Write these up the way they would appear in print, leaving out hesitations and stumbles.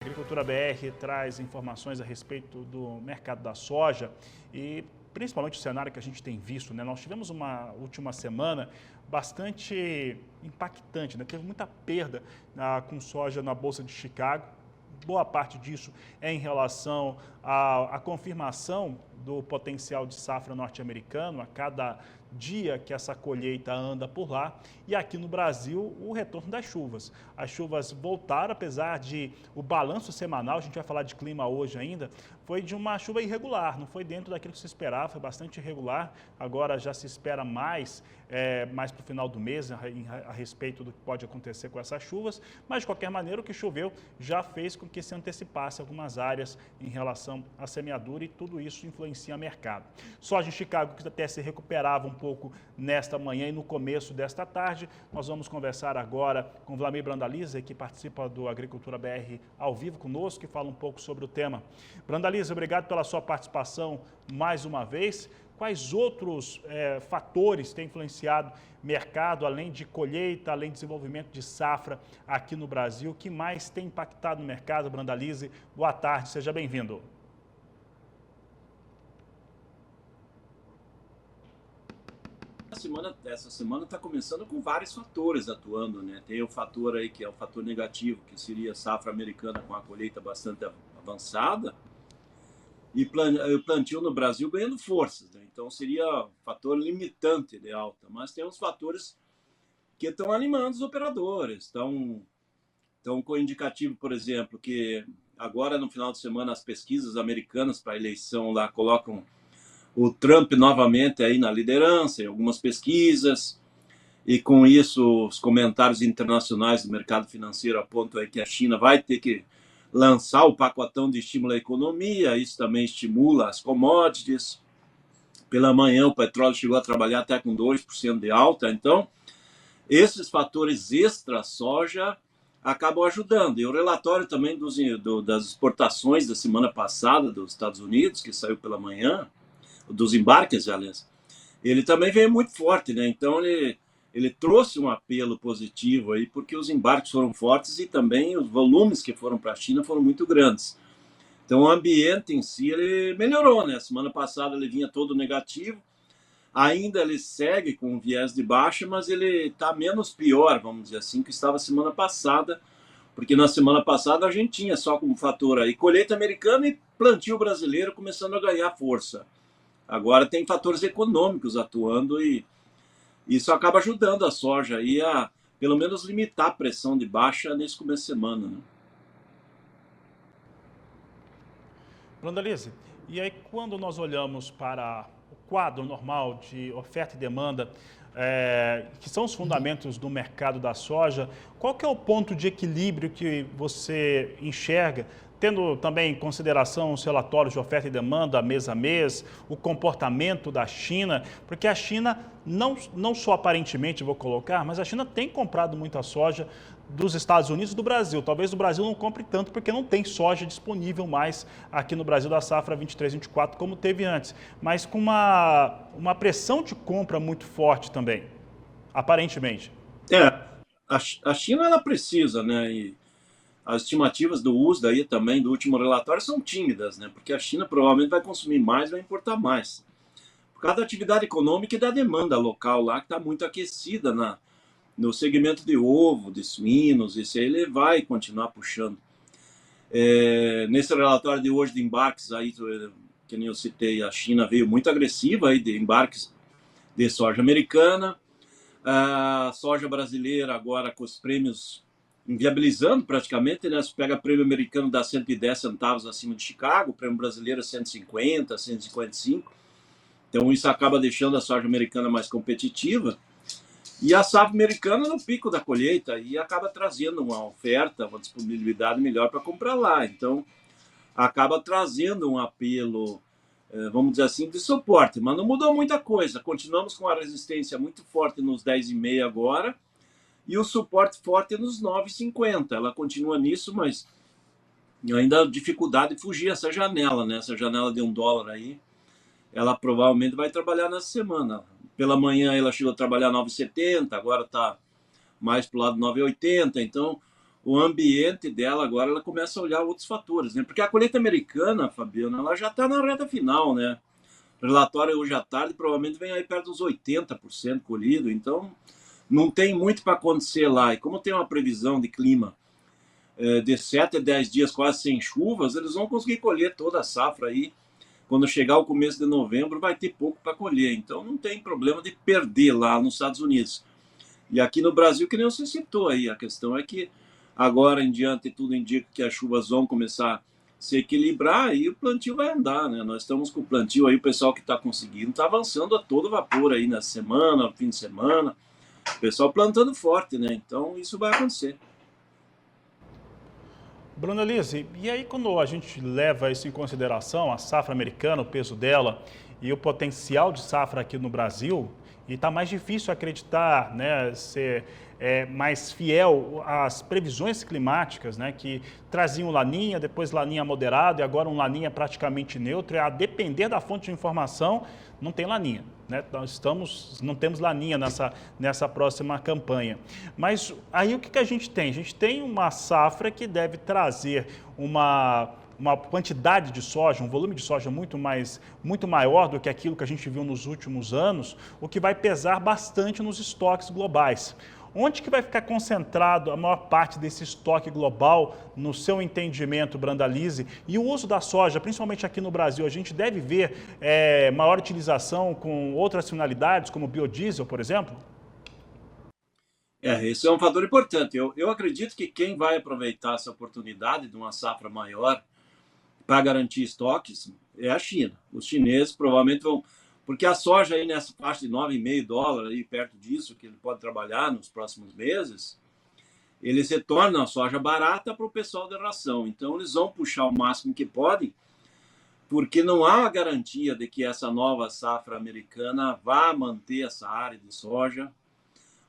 Agricultura BR traz informações a respeito do mercado da soja e principalmente o cenário que a gente tem visto, né? Nós tivemos uma última semana bastante impactante, né? Teve muita perda com soja na Bolsa de Chicago. Boa parte disso é em relação à confirmação do potencial de safra norte-americano a cada dia que essa colheita anda por lá. E aqui no Brasil, o retorno das chuvas. As chuvas voltaram, apesar de o balanço semanal, a gente vai falar de clima hoje ainda, foi de uma chuva irregular, não foi dentro daquilo que se esperava, foi bastante irregular. Agora já se espera mais para o final do mês a respeito do que pode acontecer com essas chuvas, mas de qualquer maneira o que choveu já fez com que se antecipasse algumas áreas em relação à semeadura e tudo isso influencia o mercado. Soja em Chicago, que até se recuperava um pouco nesta manhã e no começo desta tarde, nós vamos conversar agora com Vlamir Brandalize, que participa do Agricultura BR ao vivo conosco e fala um pouco sobre o tema. Brandalize, obrigado pela sua participação mais uma vez. Quais outros fatores têm influenciado o mercado, além de colheita, além de desenvolvimento de safra aqui no Brasil? O que mais tem impactado no mercado, Brandalize? Boa tarde, seja bem-vindo. Essa semana está começando com vários fatores atuando, né? Tem o fator aí que é o fator negativo, que seria a safra americana com a colheita bastante avançada, e o plantio no Brasil ganhando forças, né? Então seria um fator limitante de alta. Mas tem uns fatores que estão animando os operadores. Estão com indicativo, por exemplo, que agora no final de semana as pesquisas americanas para a eleição lá colocam o Trump novamente aí na liderança em algumas pesquisas, e com isso os comentários internacionais do mercado financeiro apontam aí que a China vai ter que lançar o pacotão de estímulo à economia. Isso também estimula as commodities. Pela manhã o petróleo chegou a trabalhar até com 2% de alta. Então, esses fatores extra soja acabam ajudando. E o relatório também das exportações da semana passada dos Estados Unidos, que saiu pela manhã, dos embarques, aliás, ele também veio muito forte, né? Então ele trouxe um apelo positivo aí, porque os embarques foram fortes e também os volumes que foram para a China foram muito grandes. Então o ambiente em si ele melhorou, né? Semana passada ele vinha todo negativo, ainda ele segue com um viés de baixa, mas ele está menos pior, vamos dizer assim, que estava semana passada, porque na semana passada a gente tinha só como fator aí colheita americana e plantio brasileiro começando a ganhar força. Agora tem fatores econômicos atuando e isso acaba ajudando a soja aí a, pelo menos, limitar a pressão de baixa nesse começo de semana, né? Brandalize, e aí quando nós olhamos para o quadro normal de oferta e demanda, que são os fundamentos do mercado da soja, qual que é o ponto de equilíbrio que você enxerga, tendo também em consideração os relatórios de oferta e demanda mês a mês, o comportamento da China, porque a China, não só aparentemente vou colocar, mas a China tem comprado muita soja dos Estados Unidos e do Brasil. Talvez o Brasil não compre tanto porque não tem soja disponível mais aqui no Brasil da safra 23-24 como teve antes, mas com uma pressão de compra muito forte também, aparentemente. A China ela precisa, né? E as estimativas do USDA aí também, do último relatório, são tímidas, né? Porque a China provavelmente vai consumir mais, vai importar mais. Por causa da atividade econômica e da demanda local lá, que está muito aquecida no segmento de ovo, de suínos, isso aí ele vai continuar puxando. Nesse relatório de hoje de embarques, aí, que nem eu citei, a China veio muito agressiva aí de embarques de soja americana, a soja brasileira agora com os prêmios inviabilizando praticamente, né? Você pega prêmio americano dá 110 centavos acima de Chicago, o prêmio brasileiro é 150, 155. Então isso acaba deixando a soja americana mais competitiva. E a safra americana no pico da colheita e acaba trazendo uma oferta, uma disponibilidade melhor para comprar lá. Então acaba trazendo um apelo, vamos dizer assim, de suporte. Mas não mudou muita coisa. Continuamos com a resistência muito forte nos 10,5 agora e o suporte forte nos 9,50. Ela continua nisso, mas ainda a dificuldade de fugir essa janela, né? Essa janela de $1 aí, ela provavelmente vai trabalhar nessa semana. Pela manhã ela chegou a trabalhar 9,70, agora está mais para o lado 9,80. Então o ambiente dela agora, ela começa a olhar outros fatores, né? Porque a colheita americana, Fabiana, ela já está na reta final, né? O relatório hoje à tarde provavelmente vem aí perto dos 80% colhido, então não tem muito para acontecer lá. E como tem uma previsão de clima de 7 a 10 dias quase sem chuvas, eles vão conseguir colher toda a safra aí. Quando chegar o começo de novembro, vai ter pouco para colher. Então não tem problema de perder lá nos Estados Unidos. E aqui no Brasil, que nem você citou aí, a questão é que agora em diante tudo indica que as chuvas vão começar a se equilibrar e o plantio vai andar, né? Nós estamos com o plantio aí, o pessoal que está conseguindo está avançando a todo vapor aí na semana, no fim de semana, o pessoal plantando forte, né? Então isso vai acontecer. Bruna Lise, e aí quando a gente leva isso em consideração, a safra americana, o peso dela e o potencial de safra aqui no Brasil, e está mais difícil acreditar, né, ser mais fiel às previsões climáticas, né, que traziam laninha, depois laninha moderada e agora um laninha praticamente neutro, e a depender da fonte de informação, não tem laninha. Né? Não temos laninha nessa próxima campanha. Mas aí o que a gente tem? A gente tem uma safra que deve trazer uma quantidade de soja, um volume de soja muito maior do que aquilo que a gente viu nos últimos anos, o que vai pesar bastante nos estoques globais. Onde que vai ficar concentrado a maior parte desse estoque global, no seu entendimento, Brandalize? E o uso da soja, principalmente aqui no Brasil, a gente deve ver maior utilização com outras finalidades, como biodiesel, por exemplo? Esse é um fator importante. Eu acredito que quem vai aproveitar essa oportunidade de uma safra maior para garantir estoques é a China. Os chineses provavelmente vão... Porque a soja aí nessa faixa de $9,5, aí perto disso, que ele pode trabalhar nos próximos meses, eles retornam a soja barata para o pessoal da ração. Então, eles vão puxar o máximo que podem, porque não há a garantia de que essa nova safra americana vá manter essa área de soja,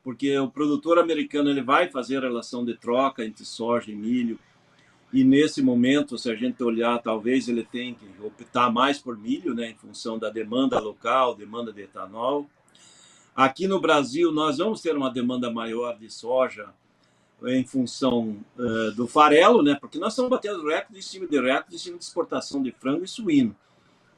porque o produtor americano ele vai fazer a relação de troca entre soja e milho, e nesse momento, se a gente olhar, talvez ele tenha que optar mais por milho, né, em função da demanda local, demanda de etanol. Aqui no Brasil, nós vamos ter uma demanda maior de soja em função do farelo, né, porque nós estamos batendo recorde em cima de exportação de frango e suíno.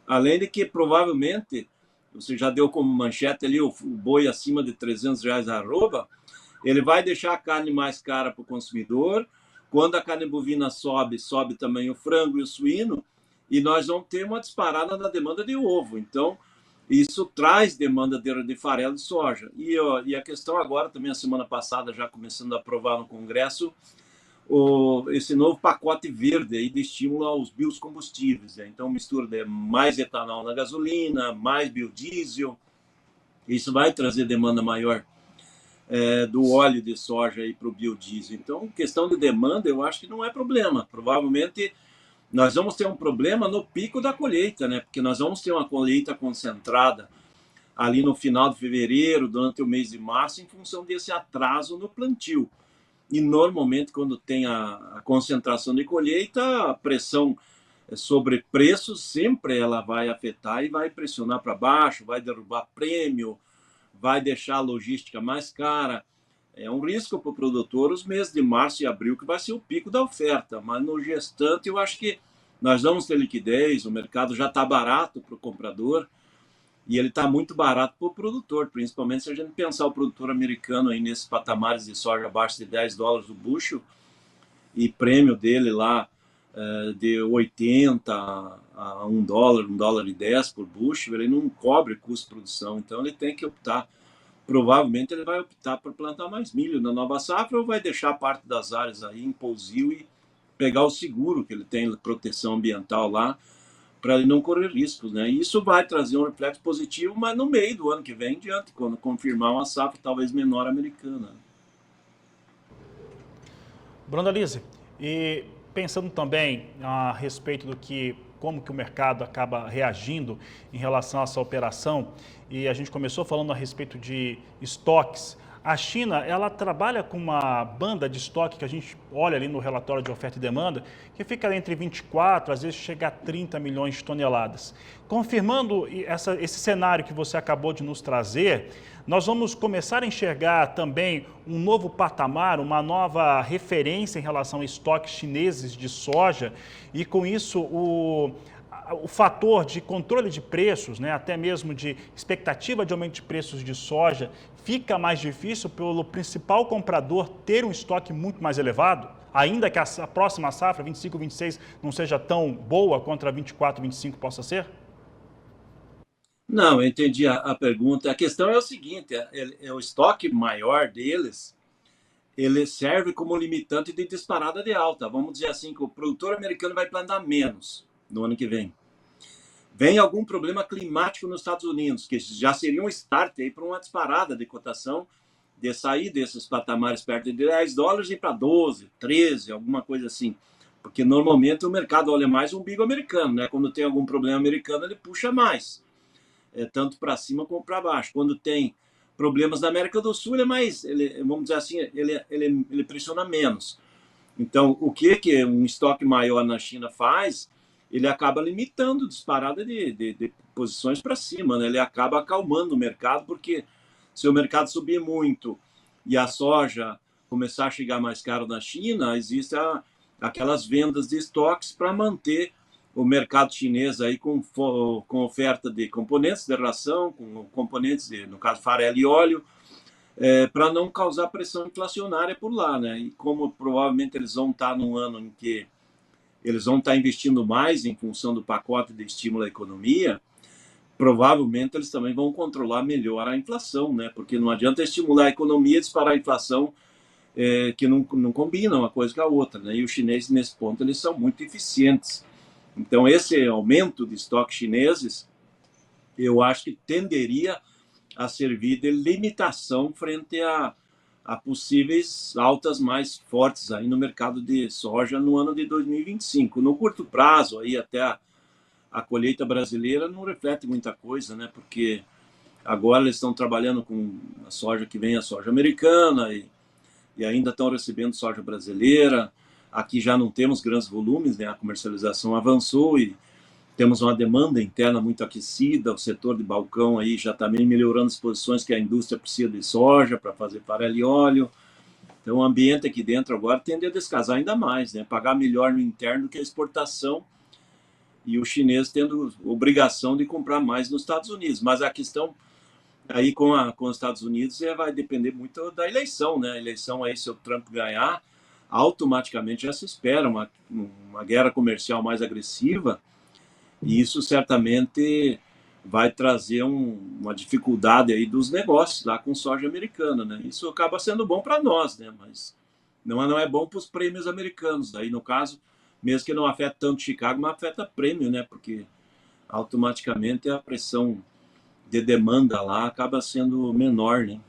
Além de que, provavelmente, você já deu como manchete ali o boi acima de R$300 a arroba, ele vai deixar a carne mais cara para o consumidor. Quando a carne bovina sobe também o frango e o suíno, e nós vamos ter uma disparada na demanda de ovo. Então, isso traz demanda de farelo de soja. E a questão agora, também a semana passada, já começando a aprovar no Congresso, esse novo pacote verde aí de estímulo aos biocombustíveis. Né? Então, mistura de mais etanol na gasolina, mais biodiesel. Isso vai trazer demanda maior do óleo de soja para o biodiesel. Então, questão de demanda, eu acho que não é problema. Provavelmente, nós vamos ter um problema no pico da colheita, né? Porque nós vamos ter uma colheita concentrada ali no final de fevereiro, durante o mês de março, em função desse atraso no plantio. E, normalmente, quando tem a concentração de colheita, a pressão sobre preços sempre ela vai afetar e vai pressionar para baixo, vai derrubar prêmio, vai deixar a logística mais cara. É um risco para o produtor os meses de março e abril, que vai ser o pico da oferta. Mas no gestante, eu acho que nós vamos ter liquidez, o mercado já está barato para o comprador e ele está muito barato para o produtor, principalmente se a gente pensar o produtor americano aí nesses patamares de soja abaixo de $10 o bushel e prêmio dele lá de 80 a $1, $1,10 por bushel, ele não cobre custo de produção, então ele tem que optar. Provavelmente ele vai optar por plantar mais milho na nova safra ou vai deixar parte das áreas aí em pousio e pegar o seguro que ele tem, proteção ambiental lá, para ele não correr riscos, né? E isso vai trazer um reflexo positivo, mas no meio do ano que vem em diante, quando confirmar uma safra talvez menor americana. Brandalize, e pensando também a respeito como que o mercado acaba reagindo em relação a essa operação, e a gente começou falando a respeito de estoques, A China, ela trabalha com uma banda de estoque que a gente olha ali no relatório de oferta e demanda, que fica entre 24, às vezes chega a 30 milhões de toneladas. Confirmando esse cenário que você acabou de nos trazer, nós vamos começar a enxergar também um novo patamar, uma nova referência em relação a estoques chineses de soja, e com isso o fator de controle de preços, né, até mesmo de expectativa de aumento de preços de soja, fica mais difícil pelo principal comprador ter um estoque muito mais elevado, ainda que a próxima safra, 25-26, não seja tão boa quanto a 24-25 possa ser? Não, eu entendi a pergunta. A questão é o seguinte: o estoque maior deles, ele serve como limitante de disparada de alta. Vamos dizer assim, que o produtor americano vai plantar menos no ano que vem. Vem algum problema climático nos Estados Unidos, que já seria um start aí para uma disparada de cotação, de sair desses patamares perto de $10 e ir para 12, 13, alguma coisa assim. Porque normalmente o mercado olha mais o umbigo americano, né? Quando tem algum problema americano, ele puxa mais, tanto para cima como para baixo. Quando tem problemas na América do Sul, vamos dizer assim, ele pressiona menos. Então, o que um estoque maior na China faz? Ele acaba limitando disparada de posições para cima, né? Ele acaba acalmando o mercado, porque se o mercado subir muito e a soja começar a chegar mais caro na China, existem aquelas vendas de estoques para manter o mercado chinês aí com oferta de componentes de ração, com componentes de, no caso, farelo e óleo, para não causar pressão inflacionária por lá, né? E como provavelmente eles vão estar num ano em que eles vão estar investindo mais em função do pacote de estímulo à economia, provavelmente eles também vão controlar melhor a inflação, né? Porque não adianta estimular a economia e disparar a inflação, que não combinam uma coisa com a outra, né? E os chineses, nesse ponto, eles são muito eficientes. Então, esse aumento de estoques chineses, eu acho que tenderia a servir de limitação frente a possíveis altas mais fortes aí no mercado de soja no ano de 2025. No curto prazo, aí até a colheita brasileira não reflete muita coisa, né? Porque agora eles estão trabalhando com a soja que vem, a soja americana, e ainda estão recebendo soja brasileira. Aqui já não temos grandes volumes, né? A comercialização avançou e temos uma demanda interna muito aquecida. O setor de balcão aí já está meio melhorando as posições que a indústria precisa de soja para fazer farelo e óleo. Então o ambiente aqui dentro agora tende a descasar ainda mais, né? Pagar melhor no interno do que a exportação, e o chinês tendo obrigação de comprar mais nos Estados Unidos. Mas a questão aí com os Estados Unidos vai depender muito da eleição, né? A eleição aí, se o Trump ganhar, automaticamente já se espera uma guerra comercial mais agressiva, e isso certamente vai trazer uma dificuldade aí dos negócios lá com soja americana, né? Isso acaba sendo bom para nós, né? Mas não é bom para os prêmios americanos. Aí, no caso, mesmo que não afeta tanto Chicago, mas afeta prêmio, né? Porque automaticamente a pressão de demanda lá acaba sendo menor, né?